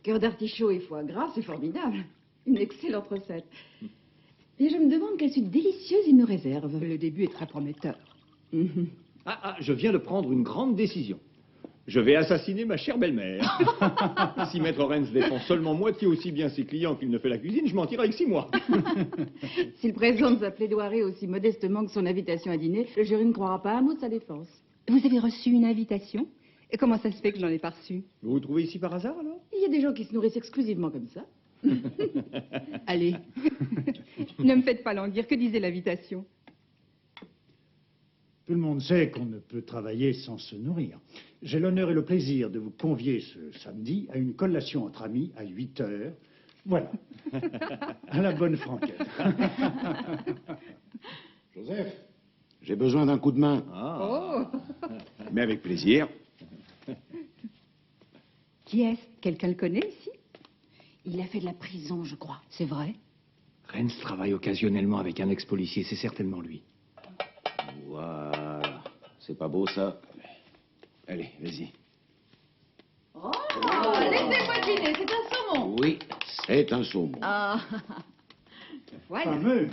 Cœur d'artichaut et foie gras, c'est formidable. Une excellente recette. Et je me demande quelle suite délicieuse il me réserve. Le début est très prometteur. Je viens de prendre une grande décision. Je vais assassiner ma chère belle-mère. Si Maître Renz défend seulement moitié aussi bien ses clients qu'il ne fait la cuisine, je m'en tire avec 6 mois. S'il présente sa plaidoirie aussi modestement que son invitation à dîner, le jury ne croira pas un mot de sa défense. Vous avez reçu une invitation? Et comment ça se fait que je n'en ai pas reçu? Vous vous trouvez ici par hasard, alors? Il y a des gens qui se nourrissent exclusivement comme ça. Allez, ne me faites pas languir. Que disait l'invitation? Tout le monde sait qu'on ne peut travailler sans se nourrir. J'ai l'honneur et le plaisir de vous convier ce samedi à une collation entre amis à 8 heures. Voilà. À la bonne franquette. Joseph, j'ai besoin d'un coup de main. Oh. Mais avec plaisir. Qui est-ce? Quelqu'un le connaît ici? Il a fait de la prison, je crois. C'est vrai? Renz travaille occasionnellement avec un ex-policier, c'est certainement lui. Voilà. C'est pas beau, ça? Allez, vas-y. Oh, laissez-moi deviner, c'est un saumon. Oui, c'est un saumon. Ah, voilà. Fameux.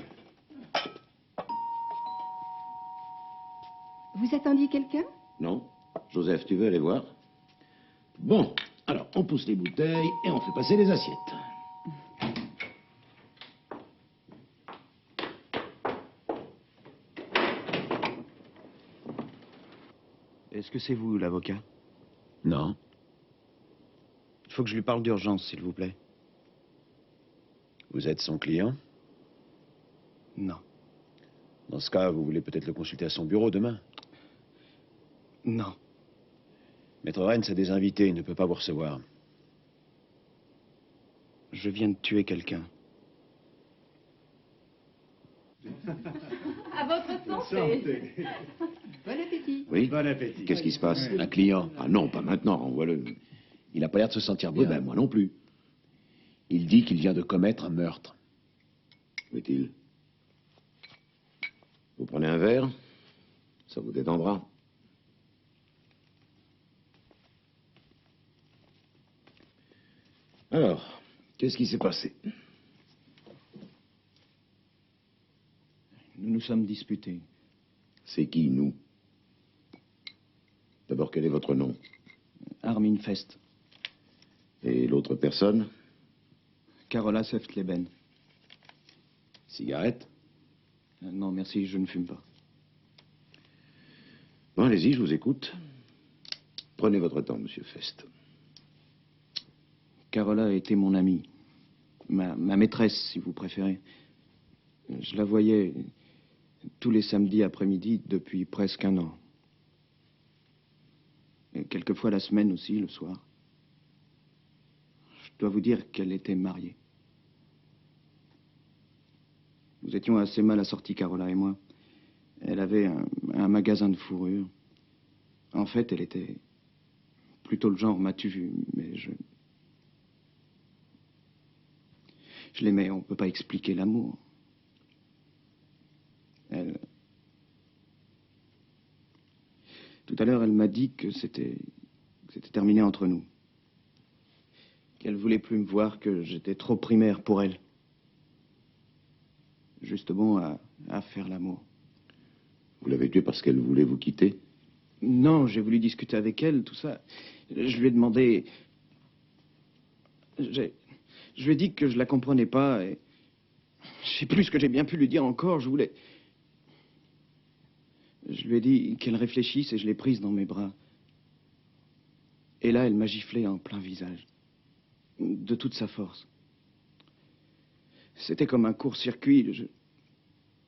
Vous attendiez quelqu'un? Non? Joseph, tu veux aller voir? Bon, alors, on pousse les bouteilles et on fait passer les assiettes. Est-ce que c'est vous, l'avocat? Non. Il faut que je lui parle d'urgence, s'il vous plaît. Vous êtes son client? Non. Dans ce cas, vous voulez peut-être le consulter à son bureau demain? Non. Maître Renz a des invités, il ne peut pas vous recevoir. Je viens de tuer quelqu'un. À votre santé. Bon appétit. Oui? Bon appétit. Qu'est-ce qui se passe? Un client? Ah non, pas maintenant, renvoie-le. Il n'a pas l'air de se sentir beau, ben moi non plus. Il dit qu'il vient de commettre un meurtre. Où est-il? Vous prenez un verre? Ça vous détendra. Alors, qu'est-ce qui s'est passé? Nous nous sommes disputés. C'est qui, nous? D'abord, quel est votre nom? Armin Fest. Et l'autre personne? Carola Seftleben. Cigarette? Non, merci, je ne fume pas. Bon, allez-y, je vous écoute. Prenez votre temps, monsieur Fest. Carola a été mon amie. Ma maîtresse, si vous préférez. Je la voyais tous les samedis après-midi depuis presque un an. Et quelquefois la semaine aussi, le soir. Je dois vous dire qu'elle était mariée. Nous étions assez mal assortis, Carola et moi. Elle avait un magasin de fourrure. En fait, elle était plutôt le genre m'as-tu vu, mais je l'aimais, on ne peut pas expliquer l'amour. Tout à l'heure, elle m'a dit que c'était terminé entre nous. Qu'elle voulait plus me voir, que j'étais trop primaire pour elle. Juste bon à faire l'amour. Vous l'avez tuée parce qu'elle voulait vous quitter? Non, j'ai voulu discuter avec elle, tout ça. Je lui ai demandé... Je lui ai dit que je la comprenais pas et... Je sais plus ce que j'ai bien pu lui dire encore, je voulais... Je lui ai dit qu'elle réfléchisse et je l'ai prise dans mes bras. Et là, elle m'a giflé en plein visage. De toute sa force. C'était comme un court-circuit.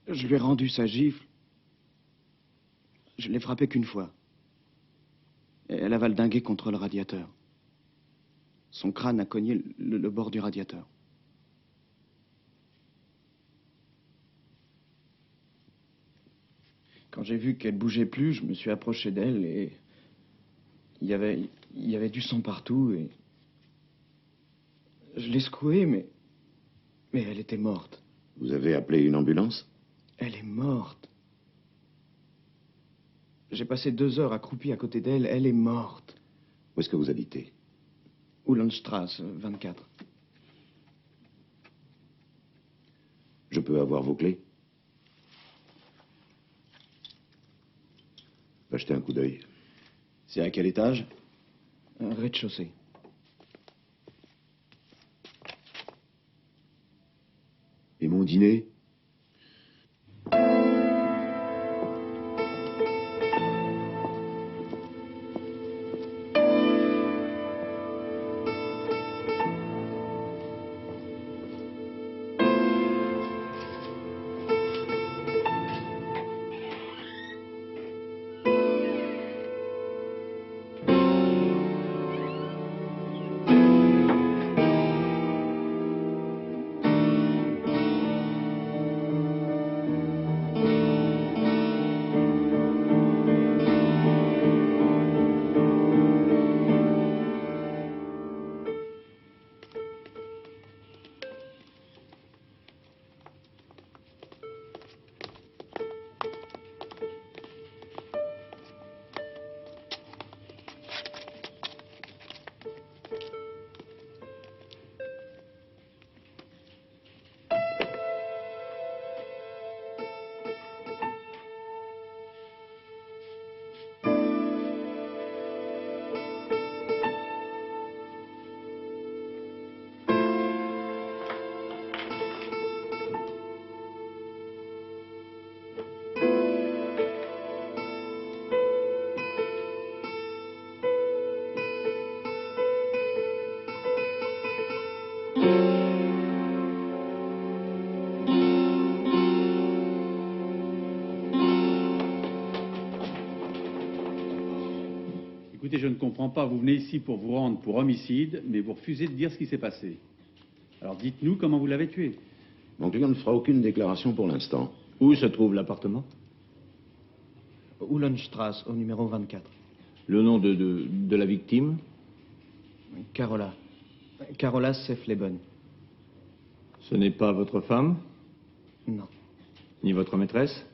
Je lui ai rendu sa gifle. Je l'ai frappée qu'une fois. Et elle a valdingué contre le radiateur. Son crâne a cogné le bord du radiateur. Quand j'ai vu qu'elle bougeait plus, je me suis approché d'elle et il y avait du sang partout et je l'ai secouée, mais elle était morte. Vous avez appelé une ambulance? Elle est morte. J'ai passé 2 heures accroupi à côté d'elle, elle est morte. Où est-ce que vous habitez? Uhlenstrasse, 24. Je peux avoir vos clés? Va jeter un coup d'œil. C'est à quel étage? Rez-de-chaussée. Et mon dîner? Écoutez, je ne comprends pas. Vous venez ici pour vous rendre pour homicide, mais vous refusez de dire ce qui s'est passé. Alors dites-nous comment vous l'avez tué. Mon client ne fera aucune déclaration pour l'instant. Où se trouve l'appartement? Uhlenstrasse, au numéro 24. Le nom de la victime? Carola. Carola Sefleben. Ce n'est pas votre femme? Non. Ni votre maîtresse?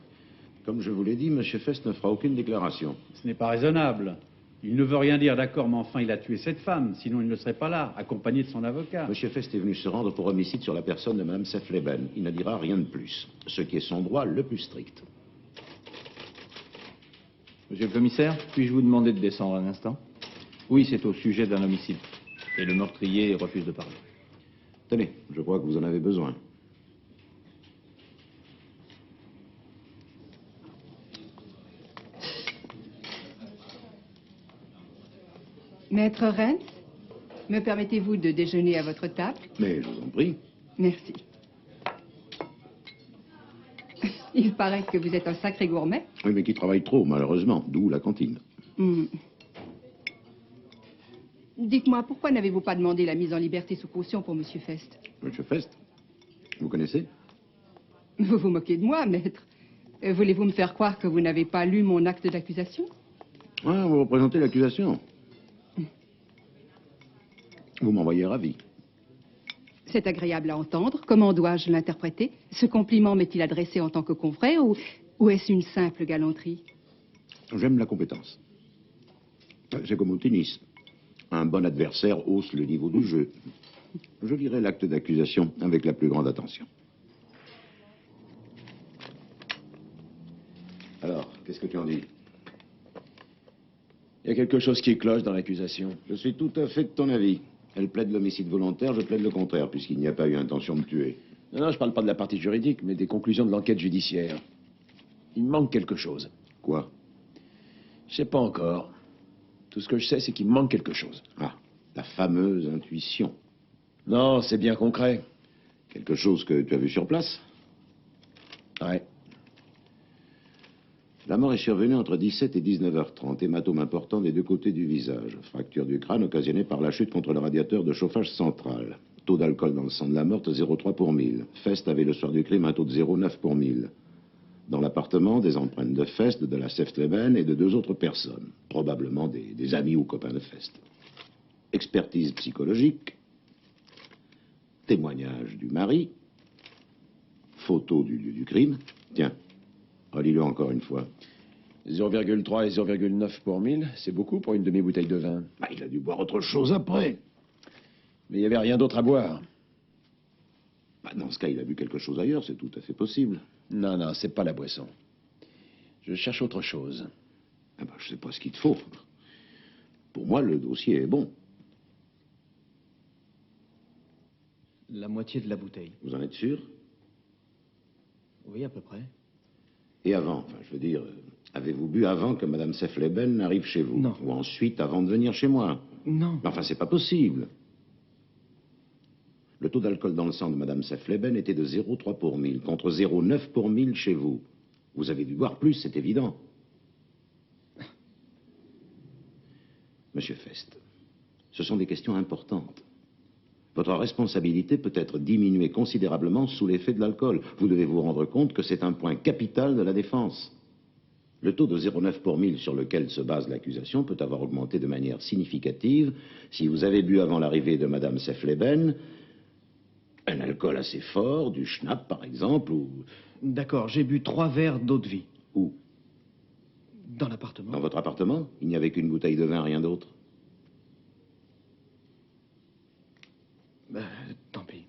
Comme je vous l'ai dit, M. Fest ne fera aucune déclaration. Ce n'est pas raisonnable. Il ne veut rien dire, d'accord, mais enfin, il a tué cette femme. Sinon, il ne serait pas là, accompagné de son avocat. M. Fest est venu se rendre pour homicide sur la personne de Mme Sefleben. Il ne dira rien de plus. Ce qui est son droit le plus strict. Monsieur le commissaire, puis-je vous demander de descendre un instant? Oui, c'est au sujet d'un homicide. Et le meurtrier refuse de parler. Tenez, je crois que vous en avez besoin. Maître Rennes, me permettez-vous de déjeuner à votre table? Mais je vous en prie. Merci. Il paraît que vous êtes un sacré gourmet. Oui, mais qui travaille trop, malheureusement. D'où la cantine. Dites-moi, pourquoi n'avez-vous pas demandé la mise en liberté sous caution pour Monsieur Fest? M. Fest, vous connaissez? Vous vous moquez de moi, maître. Voulez-vous me faire croire que vous n'avez pas lu mon acte d'accusation? Ah, vous représentez l'accusation. Vous m'envoyez ravi. C'est agréable à entendre. Comment dois-je l'interpréter? Ce compliment m'est-il adressé en tant que confrère ou est-ce une simple galanterie? J'aime la compétence. C'est comme au tennis. Un bon adversaire hausse le niveau du jeu. Je lirai l'acte d'accusation avec la plus grande attention. Alors, qu'est-ce que tu en dis? Il y a quelque chose qui cloche dans l'accusation. Je suis tout à fait de ton avis. Elle plaide l'homicide volontaire, je plaide le contraire, puisqu'il n'y a pas eu intention de tuer. Non, je parle pas de la partie juridique, mais des conclusions de l'enquête judiciaire. Il me manque quelque chose. Quoi? Je sais pas encore. Tout ce que je sais, c'est qu'il me manque quelque chose. Ah, la fameuse intuition. Non, c'est bien concret. Quelque chose que tu as vu sur place? Ouais. La mort est survenue entre 17 et 19h30. Hématome important des deux côtés du visage. Fracture du crâne occasionnée par la chute contre le radiateur de chauffage central. Taux d'alcool dans le sang de la morte, 0,3 pour 1000. Fest avait le soir du crime un taux de 0,9 pour 1000. Dans l'appartement, des empreintes de Fest, de la Sefleben et de 2 autres personnes. Probablement des amis ou copains de Fest. Expertise psychologique. Témoignage du mari. Photo du lieu du crime. Tiens, relis-le encore une fois. 0,3 et 0,9 pour 1000, c'est beaucoup pour une demi-bouteille de vin. Bah, il a dû boire autre chose après. Mais il n'y avait rien d'autre à boire. Bah, dans ce cas, il a bu quelque chose ailleurs, c'est tout à fait possible. Non, non, c'est pas la boisson. Je cherche autre chose. Ah bah, je sais pas ce qu'il te faut. Pour moi, le dossier est bon. La moitié de la bouteille. Vous en êtes sûr? Oui, à peu près. Et avant, enfin, je veux dire, avez-vous bu avant que Madame Sefleben n'arrive chez vous? Non. Ou ensuite, avant de venir chez moi? Non. Mais enfin, c'est pas possible. Le taux d'alcool dans le sang de Madame Sefleben était de 0,3 pour 1000, contre 0,9 pour 1000 chez vous. Vous avez dû boire plus, c'est évident. Monsieur Fest, ce sont des questions importantes. Votre responsabilité peut être diminuée considérablement sous l'effet de l'alcool. Vous devez vous rendre compte que c'est un point capital de la défense. Le taux de 0,9 pour 1000 sur lequel se base l'accusation peut avoir augmenté de manière significative si vous avez bu avant l'arrivée de Madame Sefleben un alcool assez fort, du schnapp par exemple, ou... D'accord, j'ai bu 3 verres d'eau de vie. Où? Dans l'appartement. Dans votre appartement? Il n'y avait qu'une bouteille de vin, rien d'autre? Tant pis.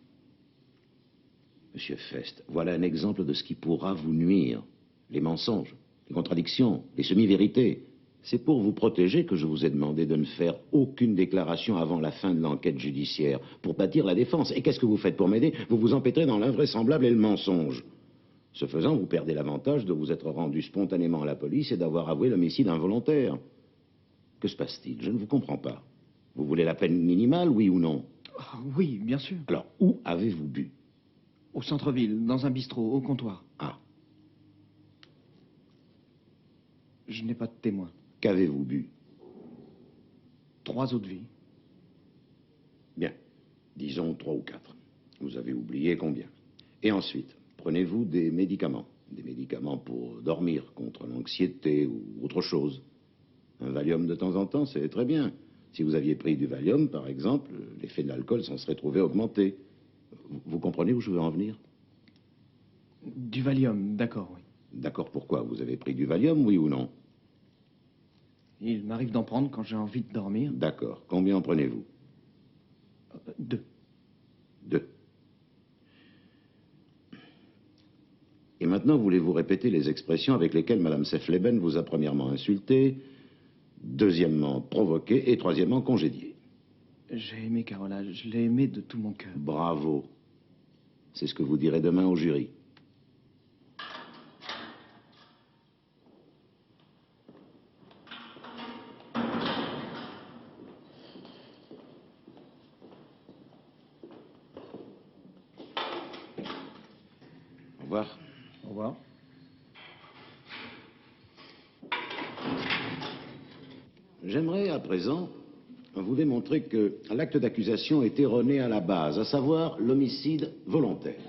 Monsieur Fest, voilà un exemple de ce qui pourra vous nuire. Les mensonges, les contradictions, les semi-vérités. C'est pour vous protéger que je vous ai demandé de ne faire aucune déclaration avant la fin de l'enquête judiciaire, pour bâtir la défense. Et qu'est-ce que vous faites pour m'aider? Vous vous empêtrez dans l'invraisemblable et le mensonge. Ce faisant, vous perdez l'avantage de vous être rendu spontanément à la police et d'avoir avoué l'homicide involontaire. Que se passe-t-il? Je ne vous comprends pas. Vous voulez la peine minimale, oui ou non? Oui, bien sûr. Alors, où avez-vous bu? Au centre-ville, dans un bistrot, au comptoir. Ah, Je n'ai pas de témoin. qu'avez-vous bu? 3 eaux de vie. Bien, disons 3 ou 4. Vous avez oublié combien? Et ensuite, prenez-vous des médicaments? Des médicaments pour dormir, contre l'anxiété ou autre chose? Un Valium de temps en temps, c'est très bien. Si vous aviez pris du Valium, par exemple, l'effet de l'alcool s'en serait trouvé augmenté. Vous comprenez où je veux en venir? Du Valium, d'accord, oui. D'accord, pourquoi? Vous avez pris du Valium, oui ou non? Il m'arrive d'en prendre quand j'ai envie de dormir. D'accord. Combien en prenez-vous? 2. 2. Et maintenant, voulez-vous répéter les expressions avec lesquelles Madame Sefleben vous a premièrement insulté, deuxièmement provoqué et troisièmement congédié? J'ai aimé Carola, je l'ai aimée de tout mon cœur. Bravo. C'est ce que vous direz demain au jury. Au revoir. Au revoir. J'aimerais à présent vous démontrer que l'acte d'accusation est erroné à la base, à savoir l'homicide volontaire.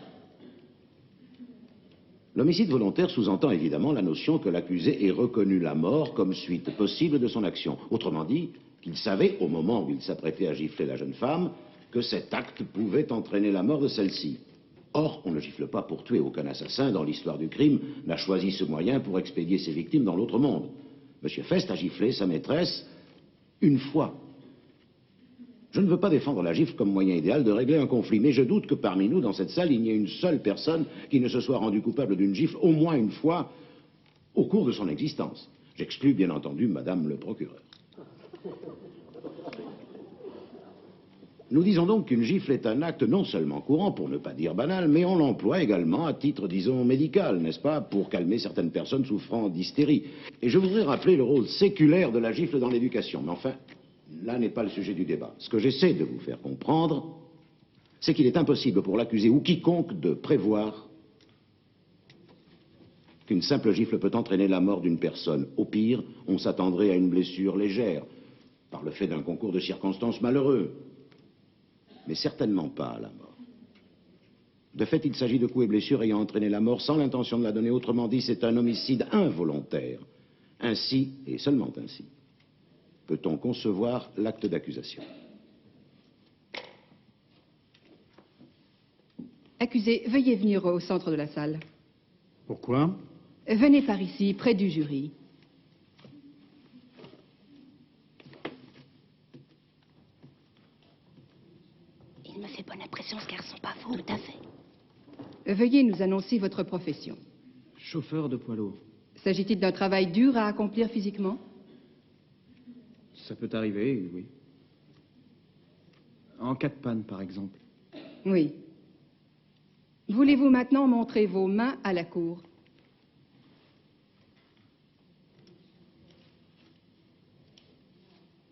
L'homicide volontaire sous-entend évidemment la notion que l'accusé ait reconnu la mort comme suite possible de son action. Autrement dit, qu'il savait, au moment où il s'apprêtait à gifler la jeune femme, que cet acte pouvait entraîner la mort de celle-ci. Or, on ne gifle pas pour tuer. Aucun assassin dans l'histoire du crime n'a choisi ce moyen pour expédier ses victimes dans l'autre monde. Monsieur Fest a giflé sa maîtresse une fois. Je ne veux pas défendre la gifle comme moyen idéal de régler un conflit, mais je doute que parmi nous, dans cette salle, il n'y ait une seule personne qui ne se soit rendue coupable d'une gifle au moins une fois au cours de son existence. J'exclus, bien entendu, Madame le procureur. Nous disons donc qu'une gifle est un acte non seulement courant, pour ne pas dire banal, mais on l'emploie également à titre, disons, médical, n'est-ce pas, pour calmer certaines personnes souffrant d'hystérie. Et je voudrais rappeler le rôle séculaire de la gifle dans l'éducation. Mais enfin, là n'est pas le sujet du débat. Ce que j'essaie de vous faire comprendre, c'est qu'il est impossible pour l'accusé ou quiconque de prévoir qu'une simple gifle peut entraîner la mort d'une personne. Au pire, on s'attendrait à une blessure légère, par le fait d'un concours de circonstances malheureux. Mais certainement pas à la mort. De fait, il s'agit de coups et blessures ayant entraîné la mort sans l'intention de la donner. Autrement dit, c'est un homicide involontaire. Ainsi, et seulement ainsi, peut-on concevoir l'acte d'accusation. Accusé, veuillez venir au centre de la salle. Pourquoi? Venez par ici, près du jury. fait bonne impression ce garçon, pas faux? Tout à fait. Veuillez nous annoncer votre profession. Chauffeur de poids lourd. S'agit-il d'un travail dur à accomplir physiquement? Ça peut arriver, oui. En cas de panne, par exemple. Oui. Voulez-vous maintenant montrer vos mains à la cour?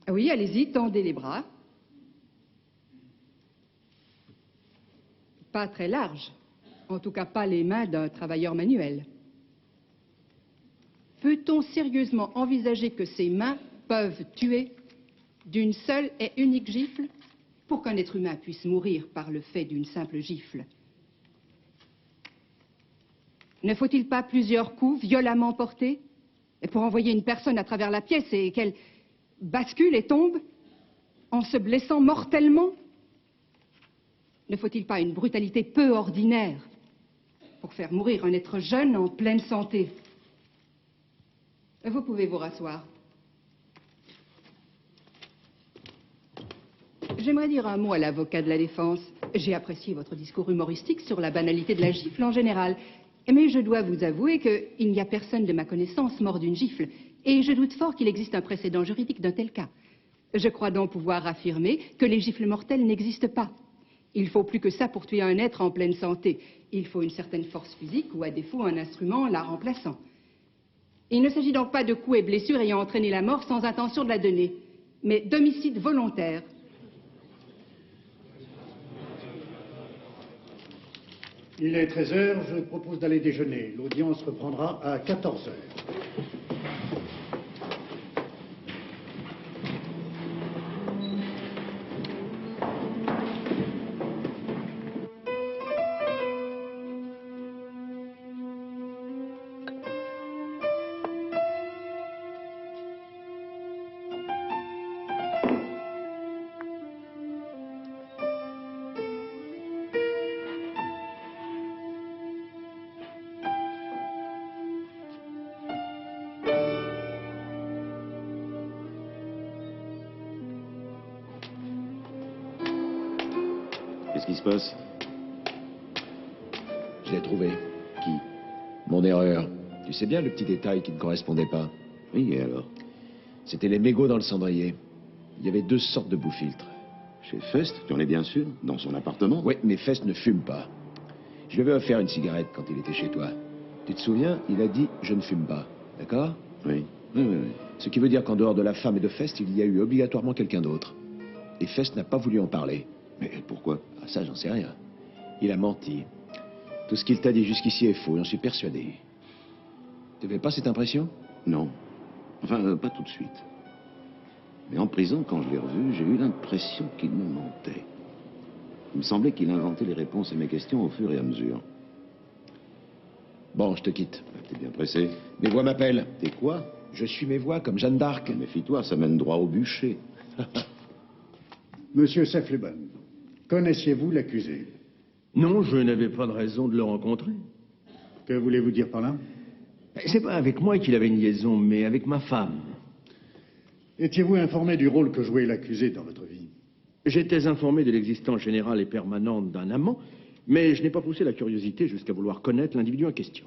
Oui, allez-y, tendez les bras. Pas très large. En tout cas, pas les mains d'un travailleur manuel. Peut-on sérieusement envisager que ces mains peuvent tuer d'une seule et unique gifle? Pour qu'un être humain puisse mourir par le fait d'une simple gifle, ne faut-il pas plusieurs coups violemment portés pour envoyer une personne à travers la pièce et qu'elle bascule et tombe en se blessant mortellement? Ne faut-il pas une brutalité peu ordinaire pour faire mourir un être jeune en pleine santé? Vous pouvez vous rasseoir. J'aimerais dire un mot à l'avocat de la défense. J'ai apprécié votre discours humoristique sur la banalité de la gifle en général. Mais je dois vous avouer qu'il n'y a personne de ma connaissance mort d'une gifle. Et je doute fort qu'il existe un précédent juridique d'un tel cas. Je crois donc pouvoir affirmer que les gifles mortelles n'existent pas. Il faut plus que ça pour tuer un être en pleine santé. Il faut une certaine force physique ou à défaut un instrument la remplaçant. Il ne s'agit donc pas de coups et blessures ayant entraîné la mort sans intention de la donner, mais d'homicide volontaire. Il est 13 heures, je propose d'aller déjeuner. L'audience reprendra à 14 heures. Qu'est-ce qui se passe? Je l'ai trouvé. Qui? Mon erreur. Tu sais bien le petit détail qui ne correspondait pas. Oui, et alors? C'était les mégots dans le cendrier. Il y avait 2 sortes de boue-filtres. Chez Fest, tu en es bien sûr? Dans son appartement? Oui, mais Fest ne fume pas. Je lui avais offert une cigarette quand il était chez toi. Tu te souviens? Il a dit « je ne fume pas ». D'accord? Oui. Oui. Ce qui veut dire qu'en dehors de la femme et de Fest, il y a eu obligatoirement quelqu'un d'autre. Et Fest n'a pas voulu en parler. Mais pourquoi? Ah, ça, j'en sais rien. Il a menti. Tout ce qu'il t'a dit jusqu'ici est faux, j'en suis persuadé. Tu n'avais pas cette impression? Non. Enfin, pas tout de suite. Mais en prison, quand je l'ai revu, j'ai eu l'impression qu'il me mentait. Il me semblait qu'il inventait les réponses à mes questions au fur et à mesure. Bon, je te quitte. T'es bien pressé? Mes voix m'appellent. T'es quoi? Je suis mes voix comme Jeanne d'Arc. Méfie-toi, ça mène droit au bûcher. Monsieur Saffleban, connaissiez-vous l'accusé? Non, je n'avais pas de raison de le rencontrer. Que voulez-vous dire par là? C'est pas avec moi qu'il avait une liaison, mais avec ma femme. Étiez-vous informé du rôle que jouait l'accusé dans votre vie? J'étais informé de l'existence générale et permanente d'un amant, mais je n'ai pas poussé la curiosité jusqu'à vouloir connaître l'individu en question.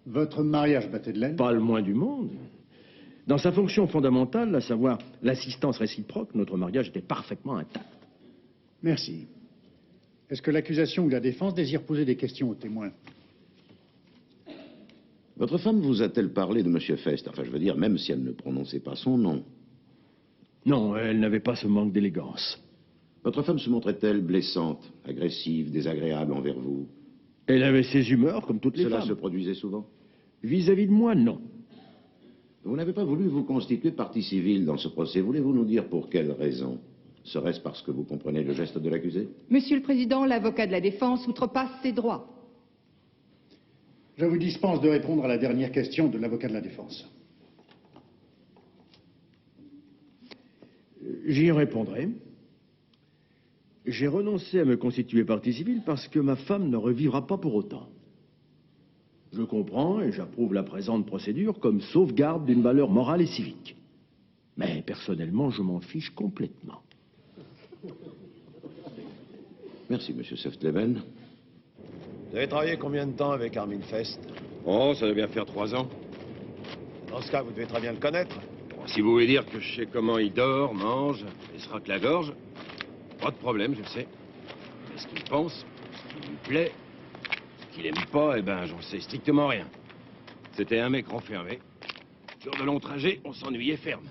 Votre mariage battait de l'aile? Pas le moins du monde. Dans sa fonction fondamentale, à savoir l'assistance réciproque, notre mariage était parfaitement intact. Merci. Est-ce que l'accusation ou la défense désire poser des questions aux témoins? Votre femme vous a-t-elle parlé de Monsieur Fest? Enfin, je veux dire, même si elle ne prononçait pas son nom. Non, elle n'avait pas ce manque d'élégance. Votre femme se montrait-elle blessante, agressive, désagréable envers vous? Elle avait ses humeurs, comme toutes les Cela femmes. se produisait souvent? Vis-à-vis de moi, non. Vous n'avez pas voulu vous constituer partie civile dans ce procès. Voulez-vous nous dire pour quelle raison? Serait-ce parce que vous comprenez le geste de l'accusé? Monsieur le Président, l'avocat de la défense outrepasse ses droits. Je vous dispense de répondre à la dernière question de l'avocat de la défense. J'y répondrai. J'ai renoncé à me constituer partie civile parce que ma femme ne revivra pas pour autant. Je comprends et j'approuve la présente procédure comme sauvegarde d'une valeur morale et civique. Mais personnellement, je m'en fiche complètement. Merci, monsieur Seftleben. Vous avez travaillé combien de temps avec Armin Fest? Oh, ça doit bien faire 3 ans. Dans ce cas, vous devez très bien le connaître. Bon, si vous voulez dire que je sais comment il dort, mange, et se racle la gorge, pas de problème, je le sais. Mais ce qu'il pense, ce qui lui plaît, ce qu'il aime pas, eh ben, j'en sais strictement rien. C'était un mec renfermé. Sur de longs trajets, on s'ennuyait ferme.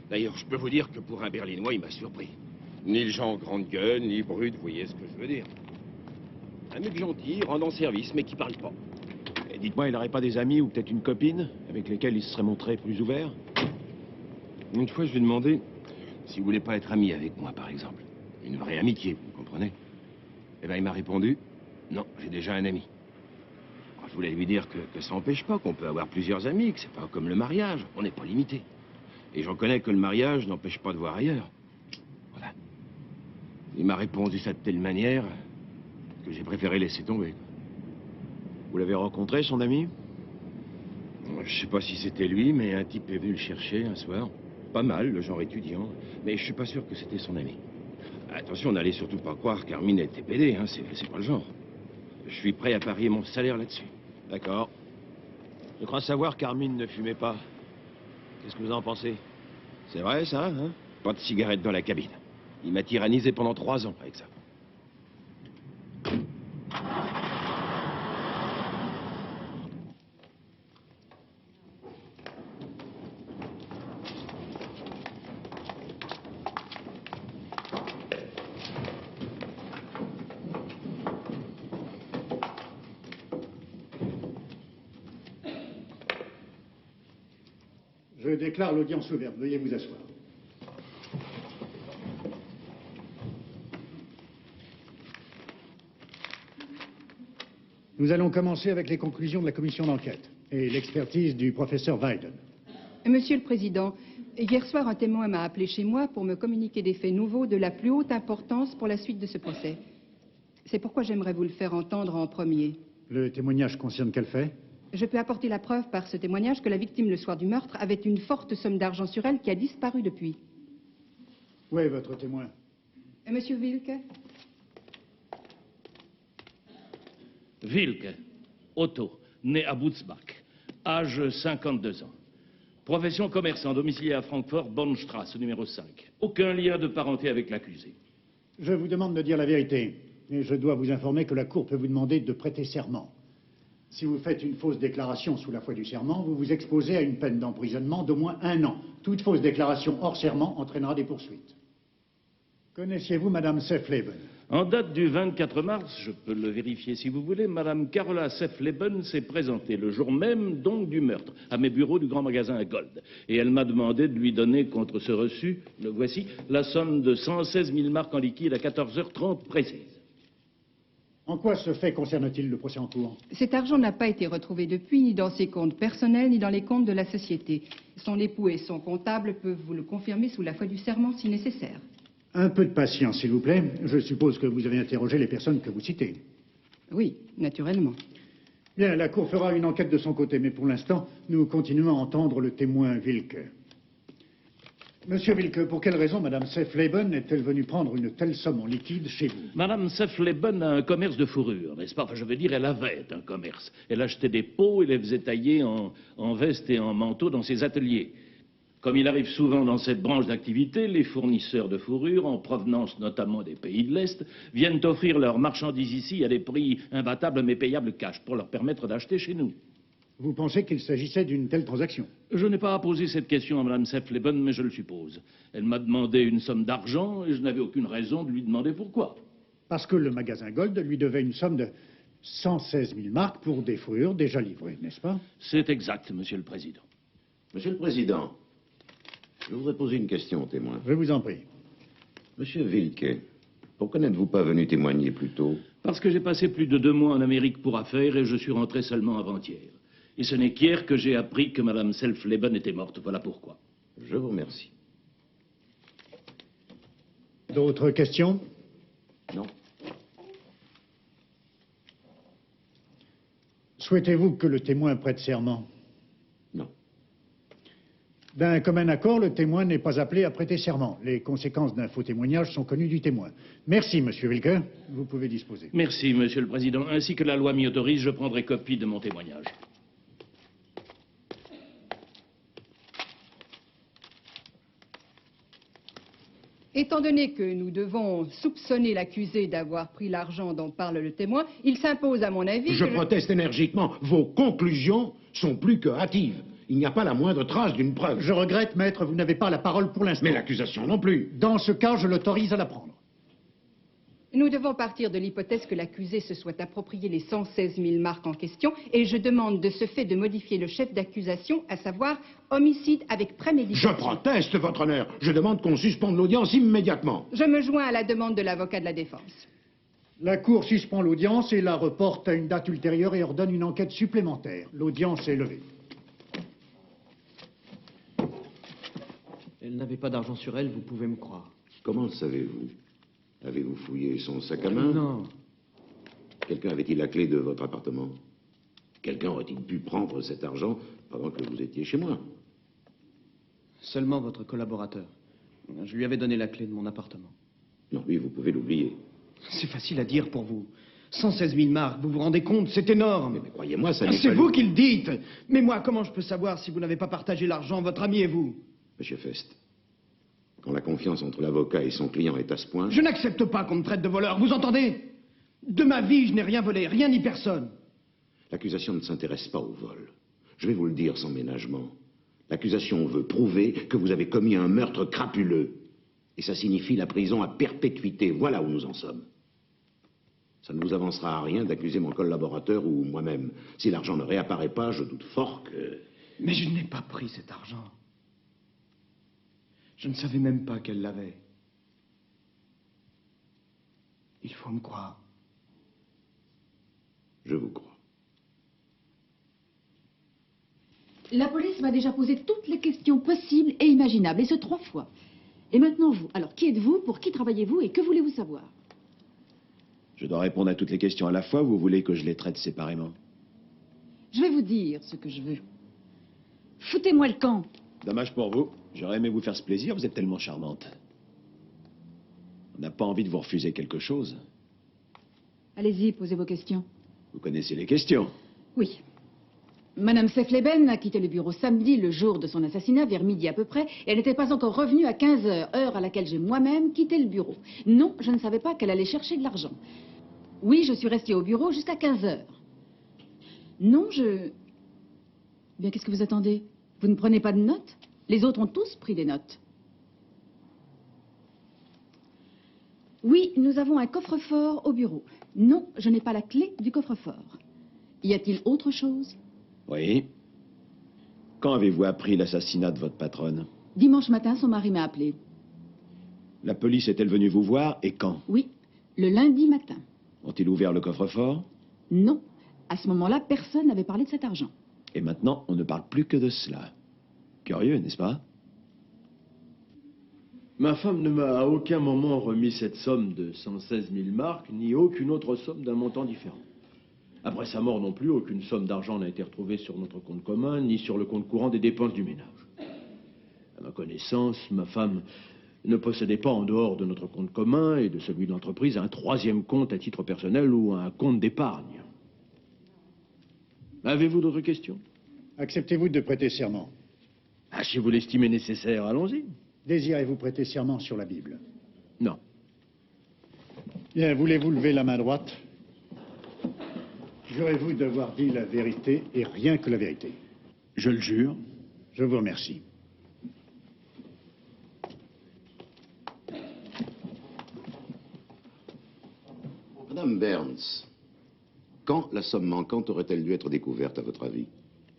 D'ailleurs, je peux vous dire que pour un Berlinois, il m'a surpris. Ni le genre grande gueule, ni brut, vous voyez ce que je veux dire. Un mec gentil, rendant service, mais qui parle pas. Et dites-moi, il n'aurait pas des amis ou peut-être une copine avec lesquels il se serait montré plus ouvert? Une fois, je lui ai demandé s'il voulait pas être ami avec moi, par exemple. Une vraie amitié, vous comprenez? Eh ben, il m'a répondu, non, j'ai déjà un ami. Alors, je voulais lui dire que ça n'empêche pas qu'on peut avoir plusieurs amis, que c'est pas comme le mariage, on n'est pas limité. Et j'en connais que le mariage n'empêche pas de voir ailleurs. Voilà. Il m'a répondu ça de telle manière que j'ai préféré laisser tomber. Vous l'avez rencontré, son ami? Je sais pas si c'était lui, mais un type est venu le chercher un soir. Pas mal, le genre étudiant, mais je suis pas sûr que c'était son ami. Attention, n'allez surtout pas croire qu'Armin était pédé, hein, c'est pas le genre. Je suis prêt à parier mon salaire là-dessus. D'accord. Je crois savoir qu'Armin ne fumait pas. Qu'est-ce que vous en pensez? C'est vrai, ça, hein? Pas de cigarette dans la cabine. Il m'a tyrannisé pendant 3 ans avec ça. Je déclare l'audience ouverte. Veuillez vous asseoir. Nous allons commencer avec les conclusions de la commission d'enquête et l'expertise du professeur Weiden. Monsieur le Président, hier soir, un témoin m'a appelé chez moi pour me communiquer des faits nouveaux de la plus haute importance pour la suite de ce procès. C'est pourquoi j'aimerais vous le faire entendre en premier. Le témoignage concerne quel fait? Je peux apporter la preuve par ce témoignage que la victime, le soir du meurtre, avait une forte somme d'argent sur elle qui a disparu depuis. Où est votre témoin? Monsieur Wilke? Wilke, Otto, né à Butzbach, âge 52 ans. Profession commerçant, domicilié à Francfort, Bornstrasse, numéro 5. Aucun lien de parenté avec l'accusé. Je vous demande de dire la vérité. Et je dois vous informer que la Cour peut vous demander de prêter serment. Si vous faites une fausse déclaration sous la foi du serment, vous vous exposez à une peine d'emprisonnement d'au moins 1 an. Toute fausse déclaration hors serment entraînera des poursuites. Connaissiez-vous Madame Seftleben? En date du 24 mars, je peux le vérifier si vous voulez, Madame Carola Seftleben s'est présentée le jour même donc du meurtre à mes bureaux du grand magasin Gold. Et elle m'a demandé de lui donner contre ce reçu, le voici, la somme de 116 000 marks en liquide à 14h30 précise. En quoi ce fait concerne-t-il le procès en cours? Cet argent n'a pas été retrouvé depuis, ni dans ses comptes personnels, ni dans les comptes de la société. Son époux et son comptable peuvent vous le confirmer sous la foi du serment si nécessaire. Un peu de patience, s'il vous plaît. Je suppose que vous avez interrogé les personnes que vous citez. Oui, naturellement. Bien, la Cour fera une enquête de son côté, mais pour l'instant, nous continuons à entendre le témoin Wilke. Monsieur Wilke, pour quelle raison Madame Seftleben est-elle venue prendre une telle somme en liquide chez vous? Madame Seftleben a un commerce de fourrure, n'est-ce pas? Enfin, je veux dire, elle avait un commerce. Elle achetait des peaux et les faisait tailler en vestes et en manteaux dans ses ateliers. Comme il arrive souvent dans cette branche d'activité, les fournisseurs de fourrure, en provenance notamment des pays de l'Est, viennent offrir leurs marchandises ici à des prix imbattables mais payables cash pour leur permettre d'acheter chez nous. Vous pensez qu'il s'agissait d'une telle transaction? Je n'ai pas à poser cette question à Mme Seftleben, mais je le suppose. Elle m'a demandé une somme d'argent et je n'avais aucune raison de lui demander pourquoi. Parce que le magasin Gold lui devait une somme de 116 000 marks pour des fourrures déjà livrées, n'est-ce pas? C'est exact, Monsieur le Président. Monsieur le Président, je voudrais poser une question au témoin. Je vous en prie. Monsieur Wilke, pourquoi n'êtes-vous pas venu témoigner plus tôt? Parce que j'ai passé plus de 2 mois en Amérique pour affaires et je suis rentré seulement avant-hier. Et ce n'est qu'hier que j'ai appris que Mme Seftleben était morte. Voilà pourquoi. Je vous remercie. D'autres questions? Non. Souhaitez-vous que le témoin prête serment? Non. D'un commun accord, le témoin n'est pas appelé à prêter serment. Les conséquences d'un faux témoignage sont connues du témoin. Merci, monsieur Wilke. Vous pouvez disposer. Merci, Monsieur le Président. Ainsi que la loi m'y autorise, je prendrai copie de mon témoignage. Étant donné que nous devons soupçonner l'accusé d'avoir pris l'argent dont parle le témoin, il s'impose à mon avis Je que proteste énergiquement. Vos conclusions sont plus que hâtives. Il n'y a pas la moindre trace d'une preuve. Je regrette, maître, vous n'avez pas la parole pour l'instant. Mais l'accusation non plus. Dans ce cas, je l'autorise à la prendre. Nous devons partir de l'hypothèse que l'accusé se soit approprié les 116 000 marques en question et je demande de ce fait de modifier le chef d'accusation, à savoir homicide avec préméditation. Je proteste, votre honneur. Je demande qu'on suspende l'audience immédiatement. Je me joins à la demande de l'avocat de la défense. La Cour suspend l'audience et la reporte à une date ultérieure et ordonne une enquête supplémentaire. L'audience est levée. Elle n'avait pas d'argent sur elle, vous pouvez me croire. Comment le savez-vous? Avez-vous fouillé son sac à main? Non. Quelqu'un avait-il la clé de votre appartement? Quelqu'un aurait-il pu prendre cet argent pendant que vous étiez chez moi? Seulement votre collaborateur. Je lui avais donné la clé de mon appartement. Non, lui, vous pouvez l'oublier. C'est facile à dire pour vous. 116 000 marques, vous vous rendez compte? C'est énorme. Mais croyez-moi, ça n'est pas... C'est vous qui le dites. Mais moi, comment je peux savoir si vous n'avez pas partagé l'argent, votre ami et vous? Monsieur Fest, quand la confiance entre l'avocat et son client est à ce point... Je n'accepte pas qu'on me traite de voleur, vous entendez? De ma vie, je n'ai rien volé, rien ni personne. L'accusation ne s'intéresse pas au vol. Je vais vous le dire sans ménagement. L'accusation veut prouver que vous avez commis un meurtre crapuleux. Et ça signifie la prison à perpétuité. Voilà où nous en sommes. Ça ne vous avancera à rien d'accuser mon collaborateur ou moi-même. Si l'argent ne réapparaît pas, je doute fort que... Mais je n'ai pas pris cet argent. Je ne savais même pas qu'elle l'avait. Il faut me croire. Je vous crois. La police m'a déjà posé toutes les questions possibles et imaginables, et ce 3 fois. Et maintenant vous. Alors, qui êtes-vous? Pour qui travaillez-vous? Et que voulez-vous savoir? Je dois répondre à toutes les questions à la fois ou vous voulez que je les traite séparément? Je vais vous dire ce que je veux. Foutez-moi le camp. Dommage pour vous. J'aurais aimé vous faire ce plaisir, vous êtes tellement charmante. On n'a pas envie de vous refuser quelque chose. Allez-y, posez vos questions. Vous connaissez les questions. Oui. Madame Sefleben a quitté le bureau samedi, le jour de son assassinat, vers midi à peu près, et elle n'était pas encore revenue à 15 heures, heure à laquelle j'ai moi-même quitté le bureau. Non, je ne savais pas qu'elle allait chercher de l'argent. Oui, je suis restée au bureau jusqu'à 15 heures. Non, Bien, qu'est-ce que vous attendez? Vous ne prenez pas de notes? Les autres ont tous pris des notes. Oui, nous avons un coffre-fort au bureau. Non, je n'ai pas la clé du coffre-fort. Y a-t-il autre chose? Oui. Quand avez-vous appris l'assassinat de votre patronne? Dimanche matin, son mari m'a appelé. La police est-elle venue vous voir et quand? Oui, le lundi matin. Ont-ils ouvert le coffre-fort? Non. À ce moment-là, personne n'avait parlé de cet argent. Et maintenant, on ne parle plus que de cela. Curieux, n'est-ce pas? Ma femme ne m'a à aucun moment remis cette somme de 116 000 marques, ni aucune autre somme d'un montant différent. Après sa mort non plus, aucune somme d'argent n'a été retrouvée sur notre compte commun, ni sur le compte courant des dépenses du ménage. À ma connaissance, ma femme ne possédait pas en dehors de notre compte commun et de celui de l'entreprise un troisième compte à titre personnel ou un compte d'épargne. Avez-vous d'autres questions? Acceptez-vous de prêter serment? Ah, si vous l'estimez nécessaire, allons-y. Désirez-vous prêter serment sur la Bible? Non. Bien, voulez-vous lever la main droite? Jurez-vous d'avoir dit la vérité et rien que la vérité? Je le jure. Je vous remercie. Madame Burns, quand la somme manquante aurait-elle dû être découverte, à votre avis?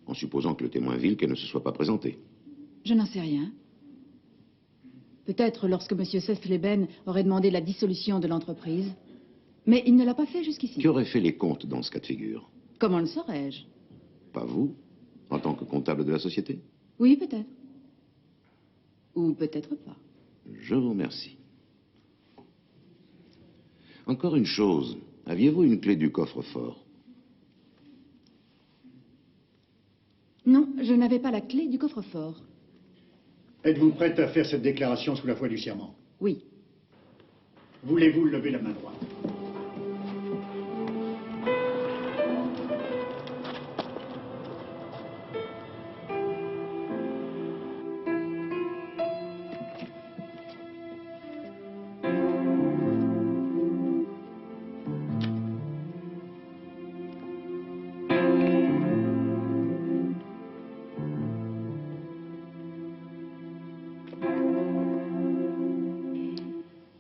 En supposant que le témoin Wilke ne se soit pas présenté. Je n'en sais rien. Peut-être lorsque M. Sefleben aurait demandé la dissolution de l'entreprise. Mais il ne l'a pas fait jusqu'ici. Qui aurait fait les comptes dans ce cas de figure? Comment le saurais-je? Pas vous, en tant que comptable de la société? Oui, peut-être. Ou peut-être pas. Je vous remercie. Encore une chose. Aviez-vous une clé du coffre-fort? Non, je n'avais pas la clé du coffre-fort. Êtes-vous prête à faire cette déclaration sous la foi du serment? Oui. Voulez-vous lever la main droite?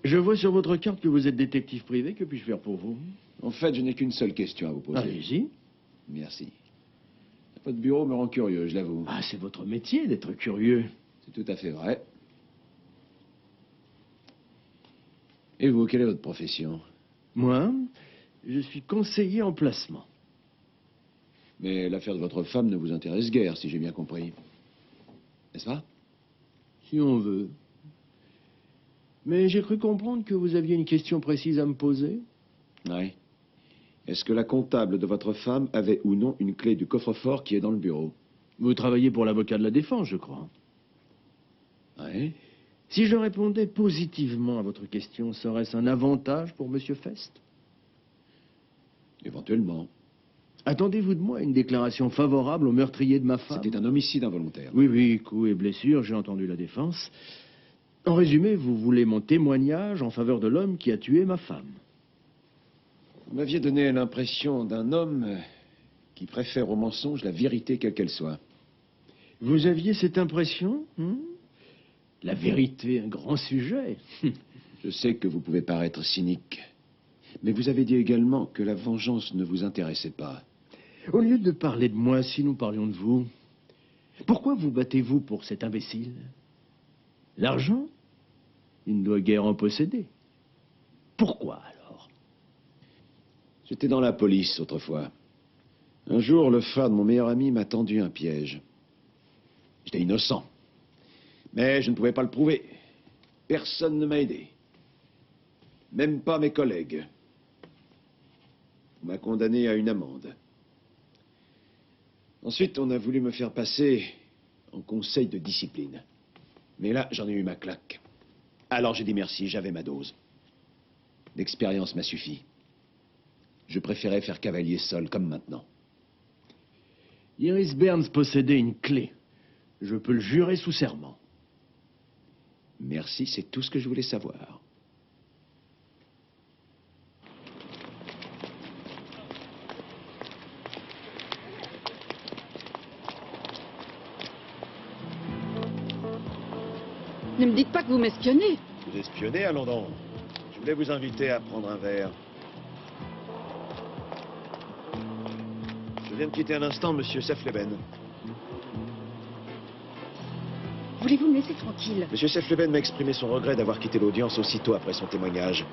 Je vois sur votre carte que vous êtes détective privé. Que puis-je faire pour vous? En fait, je n'ai qu'une seule question à vous poser. Allez-y. Merci. Votre bureau me rend curieux, je l'avoue. Ah, c'est votre métier d'être curieux. C'est tout à fait vrai. Et vous, quelle est votre profession? Moi, je suis conseiller en placement. Mais l'affaire de votre femme ne vous intéresse guère, si j'ai bien compris. N'est-ce pas? Si on veut. Mais j'ai cru comprendre que vous aviez une question précise à me poser. Oui. Est-ce que la comptable de votre femme avait ou non une clé du coffre-fort qui est dans le bureau? Vous travaillez pour l'avocat de la défense, je crois. Oui. Si je répondais positivement à votre question, serait-ce un avantage pour M. Fest? Éventuellement. Attendez-vous de moi une déclaration favorable au meurtrier de ma femme? C'était un homicide involontaire. Oui, oui, coups et blessures, j'ai entendu la défense. En résumé, vous voulez mon témoignage en faveur de l'homme qui a tué ma femme. Vous m'aviez donné l'impression d'un homme qui préfère au mensonge la vérité quelle qu'elle soit. Vous aviez cette impression? La vérité, un grand sujet. Je sais que vous pouvez paraître cynique, mais vous avez dit également que la vengeance ne vous intéressait pas. Au lieu de parler de moi, si nous parlions de vous, pourquoi vous battez-vous pour cet imbécile? L'argent? Il ne doit guère en posséder. Pourquoi alors? J'étais dans la police autrefois. Un jour, le frère de mon meilleur ami m'a tendu un piège. J'étais innocent. Mais je ne pouvais pas le prouver. Personne ne m'a aidé. Même pas mes collègues. On m'a condamné à une amende. Ensuite, on a voulu me faire passer en conseil de discipline. Mais là, j'en ai eu ma claque. Alors j'ai dit merci, j'avais ma dose. L'expérience m'a suffi. Je préférais faire cavalier seul, comme maintenant. Iris Burns possédait une clé. Je peux le jurer sous serment. Merci, c'est tout ce que je voulais savoir. Ne me dites pas que vous m'espionnez. Vous espionnez, allons donc. Je voulais vous inviter à prendre un verre. Je viens de quitter un instant Monsieur Sefleben. Voulez-vous me laisser tranquille? Monsieur Sefleben m'a exprimé son regret d'avoir quitté l'audience aussitôt après son témoignage.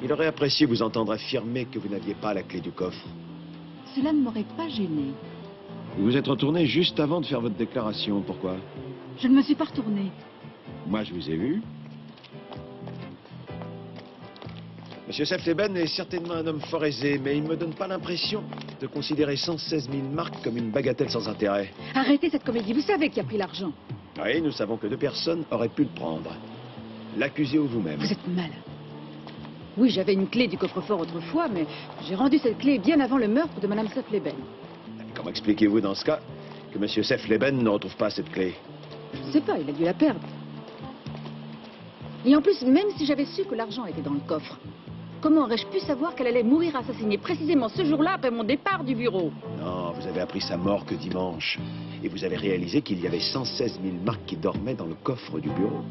Il aurait apprécié vous entendre affirmer que vous n'aviez pas la clé du coffre. Cela ne m'aurait pas gêné. Vous vous êtes retourné juste avant de faire votre déclaration. Pourquoi? Je ne me suis pas retournée. Moi, je vous ai vu. Monsieur Sefleben est certainement un homme fort aisé, mais il ne me donne pas l'impression de considérer 116 000 marks comme une bagatelle sans intérêt. Arrêtez cette comédie, vous savez qui a pris l'argent. Oui, nous savons que 2 personnes auraient pu le prendre. L'accusé ou vous-même. Vous êtes malin. Oui, j'avais une clé du coffre-fort autrefois, mais j'ai rendu cette clé bien avant le meurtre de Madame Sefleben. Comment expliquez-vous dans ce cas que Monsieur Sefleben ne retrouve pas cette clé? Je ne sais pas, il a dû la perdre. Et en plus, même si j'avais su que l'argent était dans le coffre, comment aurais-je pu savoir qu'elle allait mourir assassinée précisément ce jour-là après mon départ du bureau? Non, vous avez appris sa mort que dimanche. Et vous avez réalisé qu'il y avait 116 000 marques qui dormaient dans le coffre du bureau.